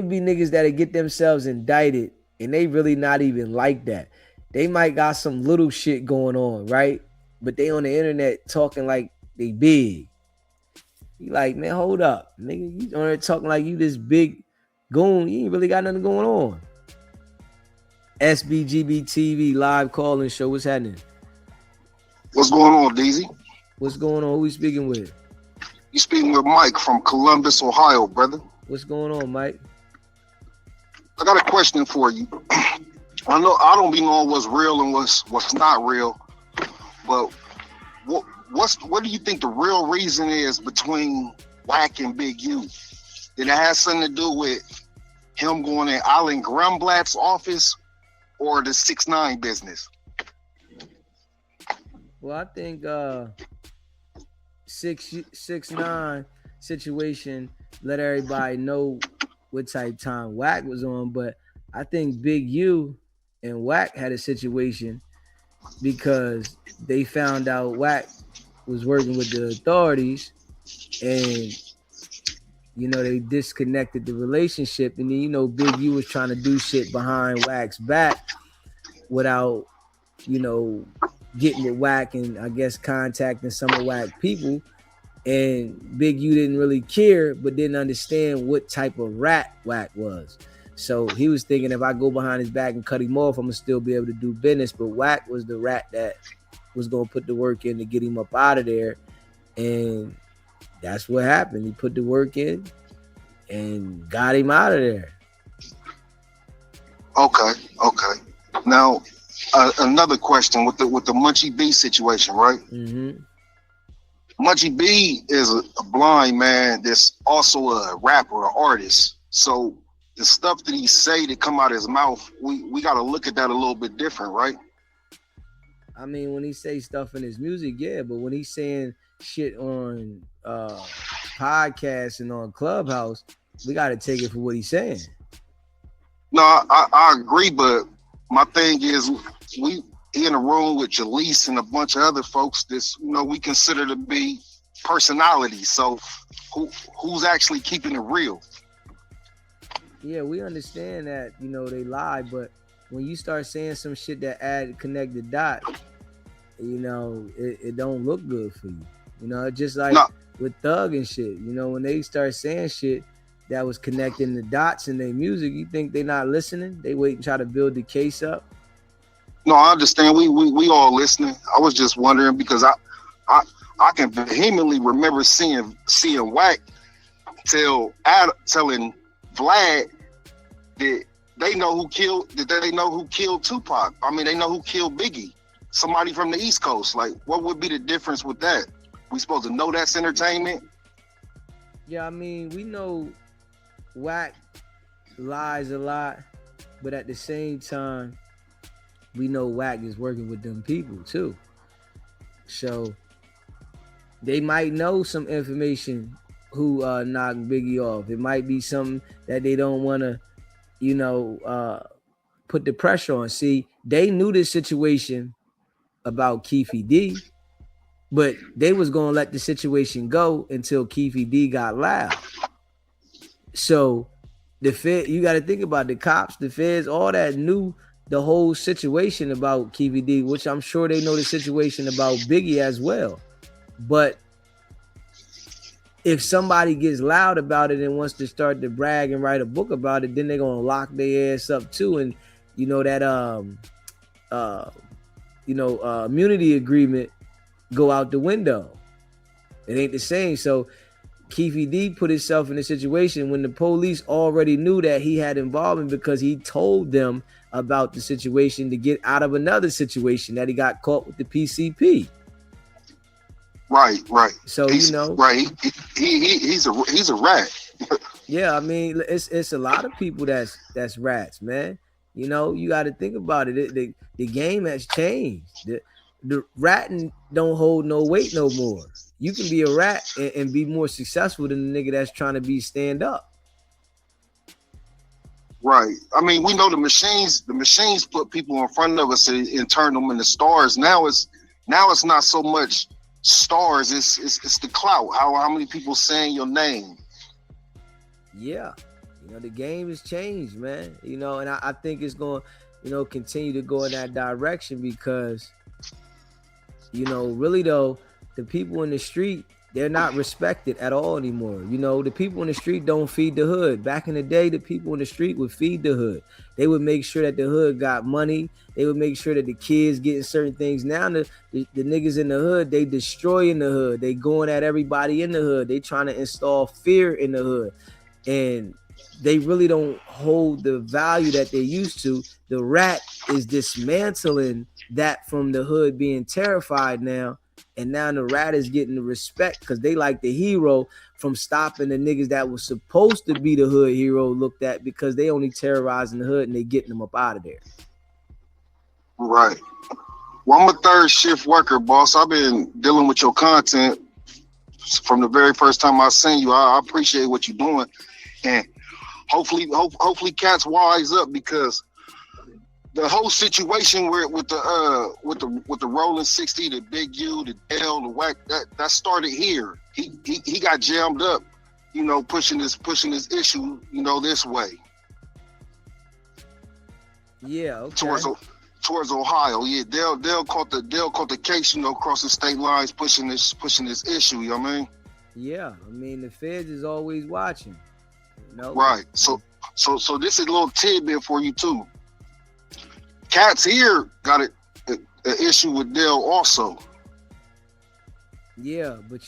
be niggas that'll get themselves indicted and they really not even like that. They might got some little shit going on, right? But they on the internet talking like they big. You like, man, hold up. Nigga, you on there talking like you this big goon. You ain't really got nothing going on. SBGB TV live calling show. What's happening? What's going on, Deezy? What's going on? Who we speaking with? You speaking with Mike from Columbus, Ohio, brother. What's going on, Mike? I got a question for you. I know I don't be knowing what's real and what's not real, but what do you think the real reason is between Wack and Big U? Did it have something to do with him going in Alan Grumblatt's office or the 6ix9ine business? Well, I think 6ix9ine situation let everybody know what type time Wack was on, but I think Big U and Wack had a situation because they found out Wack was working with the authorities and they disconnected the relationship, and then Big U was trying to do shit behind Wack's back without getting with Wack and I guess contacting some of Wack people. And Big U didn't really care, but didn't understand what type of rat Wack was. So he was thinking if I go behind his back and cut him off, I'm going to still be able to do business. But Wack was the rat that was going to put the work in to get him up out of there. And that's what happened. He put the work in and got him out of there. Okay. Now, another question with the Munchie B situation, right? Mm-hmm. Munchie B is a blind man that's also a rapper, an artist. So the stuff that he say that come out of his mouth, we got to look at that a little bit different, right? I mean, when he say stuff in his music, yeah, but when he's saying shit on podcasts and on Clubhouse, we got to take it for what he's saying. No, I agree, but my thing is he in a room with Jaleese and a bunch of other folks that we consider to be personalities. So who's actually keeping it real? Yeah, we understand that they lie, but when you start saying some shit that connect the dots, it don't look good for you. Just like with Thug and shit. When they start saying shit that was connecting the dots in their music, you think they're not listening? They wait and try to build the case up. No, I understand. We all listening. I was just wondering because I can vehemently remember seeing Wack telling Vlad that they know who killed Tupac. I mean, they know who killed Biggie. Somebody from the East Coast. Like, what would be the difference with that? We supposed to know that's entertainment? Yeah, I mean, we know Wack lies a lot, but at the same time, we know Wack is working with them people too. So they might know some information who knocked Biggie off. It might be something that they don't want to, put the pressure on. See, they knew this situation about Keefy D, but they was going to let the situation go until Keefy D got loud. So the Fed, you got to think about the cops, the feds, all that knew the whole situation about Keefy D, which I'm sure they know the situation about Biggie as well. But if somebody gets loud about it and wants to start to brag and write a book about it, then they're gonna lock their ass up too. And that immunity agreement go out the window. It ain't the same. So Keefy D put himself in a situation when the police already knew that he had involvement because he told them about the situation to get out of another situation that he got caught with the PCP. Right. So right. He's a rat. Yeah, I mean, it's a lot of people that's rats, man. You got to think about it. The game has changed. The ratting don't hold no weight no more. You can be a rat and be more successful than the nigga that's trying to be stand up. Right. I mean, we know the machines put people in front of us and turn them into stars. Now it's not so much stars, it's the clout. How many people saying your name? Yeah. The game has changed, man. And I think it's going to, continue to go in that direction because, really though, the people in the street, they're not respected at all anymore. The people in the street don't feed the hood. Back in the day, the people in the street would feed the hood. They would make sure that the hood got money. They would make sure that the kids getting certain things. Now the niggas in the hood, they destroying the hood. They going at everybody in the hood. They trying to install fear in the hood. And they really don't hold the value that they used to. The rat is dismantling that from the hood being terrified now. And now the rat is getting the respect because they like the hero from stopping the niggas that was supposed to be the hood hero looked at because they only terrorizing the hood and they getting them up out of there. Right. Well, I'm a third shift worker, boss. I've been dealing with your content from the very first time I seen you. I appreciate what you're doing. And hopefully cats wise up because the whole situation where with the Rolling 60, the Big U, the Dell, the Wack, that started here. He got jammed up, pushing this issue, this way. Yeah, okay. Towards Ohio. Yeah, Dell caught the case, across the state lines, pushing this issue, you know what I mean? Yeah, I mean the feds is always watching. Right. So this is a little tidbit for you too. Cats here got an issue with Dell also. Yeah, but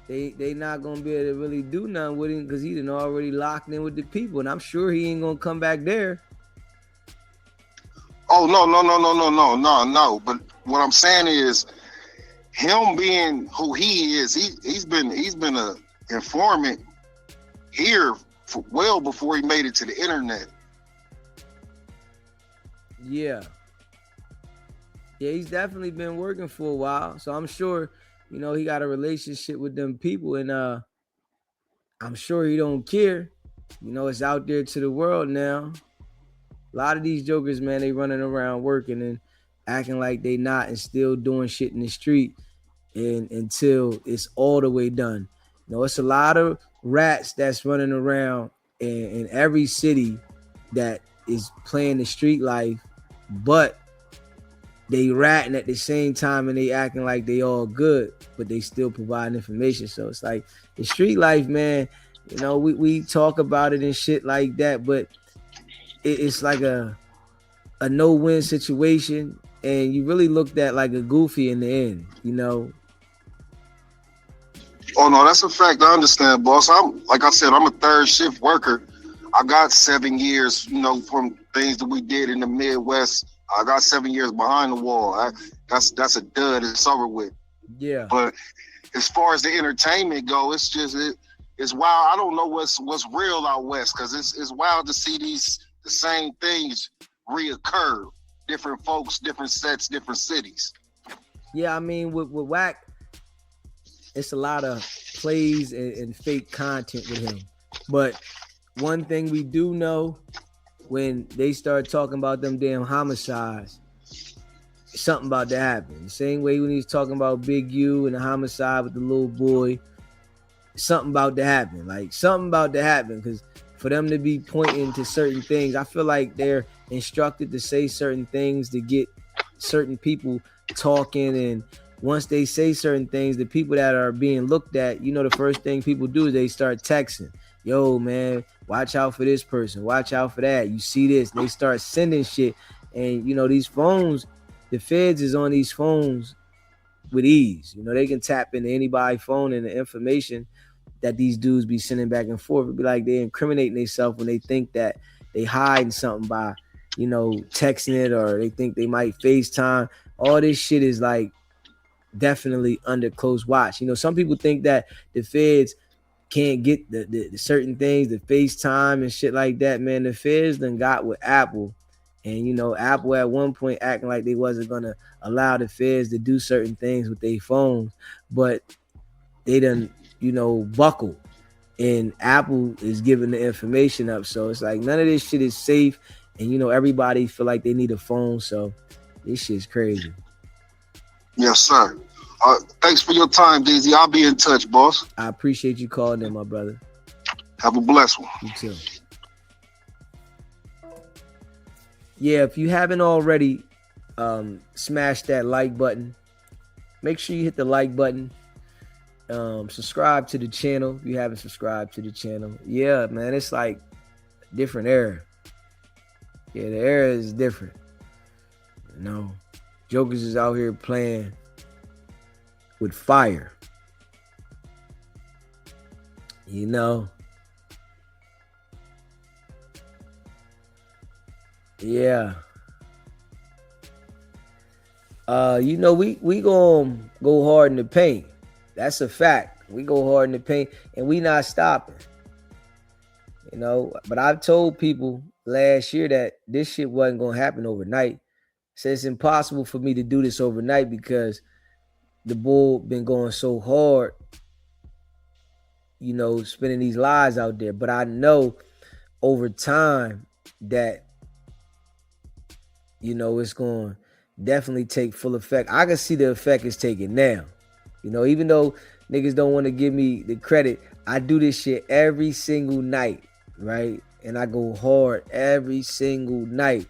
they not gonna be able to really do nothing with him because he done already locked in with the people, and I'm sure he ain't gonna come back there. Oh no. But what I'm saying is, him being who he is, he's been a informant here for well before he made it to the internet. Yeah, he's definitely been working for a while, so I'm sure he got a relationship with them people, and I'm sure he don't care. It's out there to the world now. A lot of these jokers, man, they running around working and acting like they not and still doing shit in the street and until it's all the way done. It's a lot of rats that's running around in every city that is playing the street life, but they ratting at the same time and they acting like they all good, but they still providing information. So it's like the street life, man, we talk about it and shit like that, but it's like a no-win situation, and you really looked at like a goofy in the end, Oh no, that's a fact. I understand, boss. Like I said, I'm a third shift worker. I got 7 years, from things that we did in the Midwest. I got 7 years behind the wall. That's a dud. It's over with. Yeah. But as far as the entertainment go, it's just it's wild. I don't know what's real out west because it's wild to see the same things reoccur. Different folks, different sets, different cities. Yeah, I mean with Wack, it's a lot of plays and fake content with him. But one thing we do know, when they start talking about them damn homicides, something about to happen. The same way when he's talking about Big U and the homicide with the little boy, something about to happen. Like something about to happen because for them to be pointing to certain things, I feel like they're instructed to say certain things to get certain people talking, and once they say certain things, the people that are being looked at, the first thing people do is they start texting. Yo, man, watch out for this person. Watch out for that. You see this. And they start sending shit. And, these phones, the feds is on these phones with ease. They can tap into anybody's phone and the information that these dudes be sending back and forth. It'd be like they incriminating themselves when they think that they hiding something by, texting it, or they think they might FaceTime. All this shit is like definitely under close watch. Some people think that the feds can't get the certain things, the FaceTime and shit like that, man. The feds done got with Apple, and Apple at one point acting like they wasn't gonna allow the feds to do certain things with their phones, but they done buckled, and Apple is giving the information up. So it's like none of this shit is safe, and everybody feel like they need a phone. So this shit's crazy. Yes, sir. Thanks for your time, Deezy. I'll be in touch, boss. I appreciate you calling in, my brother. Have a blessed one. You too. Yeah, if you haven't already, smash that like button. Make sure you hit the like button. Subscribe to the channel if you haven't subscribed to the channel. Yeah, man, it's like a different era. Yeah, the era is different. You know, Jokers is out here playing with fire. You know, yeah. We gonna go hard in the paint. That's a fact. We go hard in the paint, and we not stopping. You know, but I've told people last year that this shit wasn't gonna happen overnight. So it's impossible for me to do this overnight because the bull been going so hard, spinning these lies out there. But I know over time that, it's going to definitely take full effect. I can see the effect it's taking now. Even though niggas don't want to give me the credit, I do this shit every single night, right? And I go hard every single night.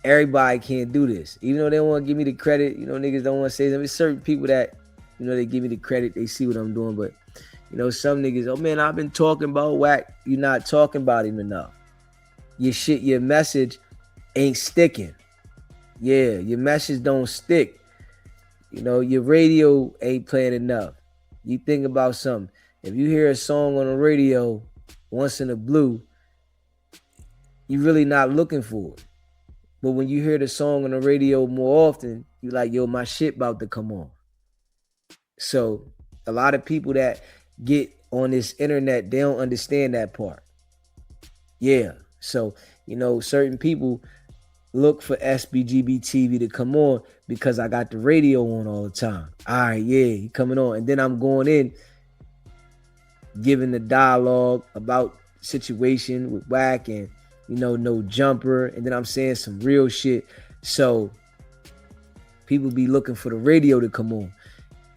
Everybody can't do this. Even though they don't want to give me the credit, niggas don't want to say something. There's certain people that, they give me the credit, they see what I'm doing. But, some niggas, oh man, I've been talking about Wack. You're not talking about him enough. Your message ain't sticking. Yeah, your message don't stick. Your radio ain't playing enough. You think about something. If you hear a song on the radio once in a blue, you're really not looking for it. But when you hear the song on the radio more often, you like, yo, my shit about to come on. So a lot of people that get on this internet, they don't understand that part. Yeah. So, certain people look for SBGB TV to come on because I got the radio on all the time. All right, yeah, he coming on. And then I'm going in, giving the dialogue about situation with Wack and, no jumper. And then I'm saying some real shit. So people be looking for the radio to come on.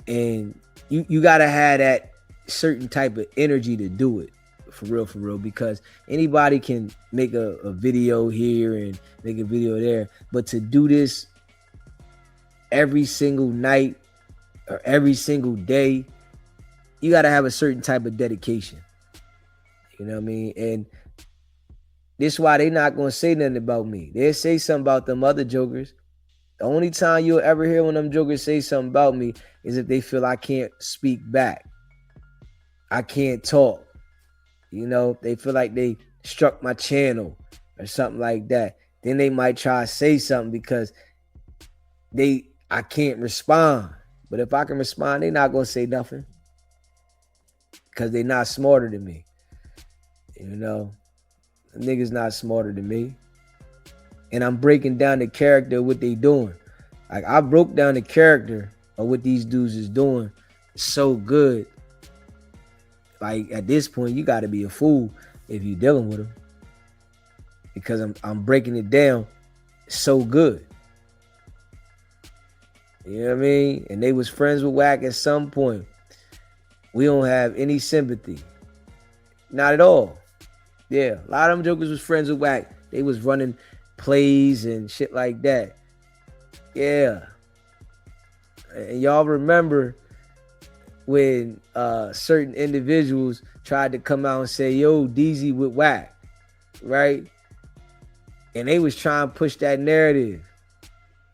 And you got to have that certain type of energy to do it. For real, because anybody can make a video here and make a video there. But to do this every single night or every single day, you got to have a certain type of dedication. You know what I mean? And this is why they not going to say nothing about me. They'll say something about them other jokers. The only time you'll ever hear when them jokers say something about me is if they feel I can't speak back. I can't talk. They feel like they struck my channel or something like that. Then they might try to say something because I can't respond. But if I can respond, they not going to say nothing because they not smarter than me. Niggas not smarter than me. And I'm breaking down the character of what they doing. Like, I broke down the character of what these dudes is doing so good. Like, at this point, you got to be a fool if you're dealing with them. Because I'm breaking it down so good. You know what I mean? And they was friends with Wack at some point. We don't have any sympathy. Not at all. Yeah, a lot of them jokers was friends with Wack. They was running plays and shit like that. Yeah. And y'all remember when certain individuals tried to come out and say, yo, Deezy with Wack, right? And they was trying to push that narrative.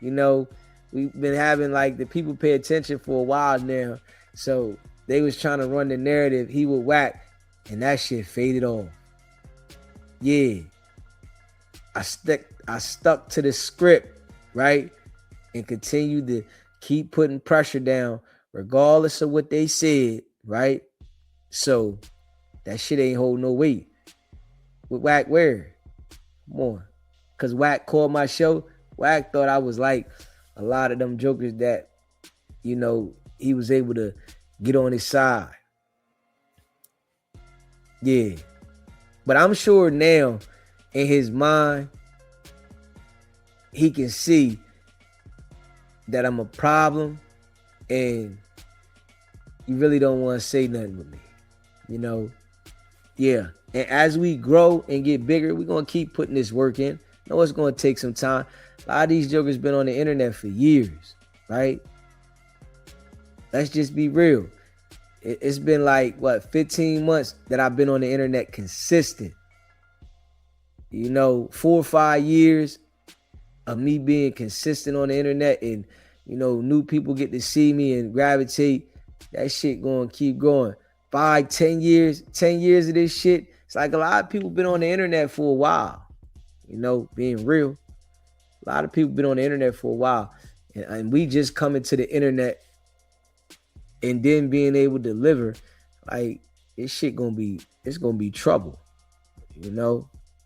We've been having like the people pay attention for a while now. So they was trying to run the narrative, he with Wack, and that shit faded off. Yeah. I stuck to the script, right? And continued to keep putting pressure down regardless of what they said, right? So that shit ain't hold no weight. With Wack, where? Come on. Because Wack called my show. Wack thought I was like a lot of them jokers that, he was able to get on his side. Yeah. But I'm sure now in his mind, he can see that I'm a problem and you really don't want to say nothing with me. Yeah. And as we grow and get bigger, we're gonna keep putting this work in. No, it's gonna take some time. A lot of these jokers been on the internet for years, right? Let's just be real. It's been like what 15 months that I've been on the internet consistent. 4 or 5 years of me being consistent on the internet, and new people get to see me and gravitate. That shit gonna keep going. 5, 10 years, 10 years of this shit. It's like a lot of people been on the internet for a while. Being real, a lot of people been on the internet for a while, and we just coming to the internet and then being able to deliver. Like, this shit it's gonna be trouble.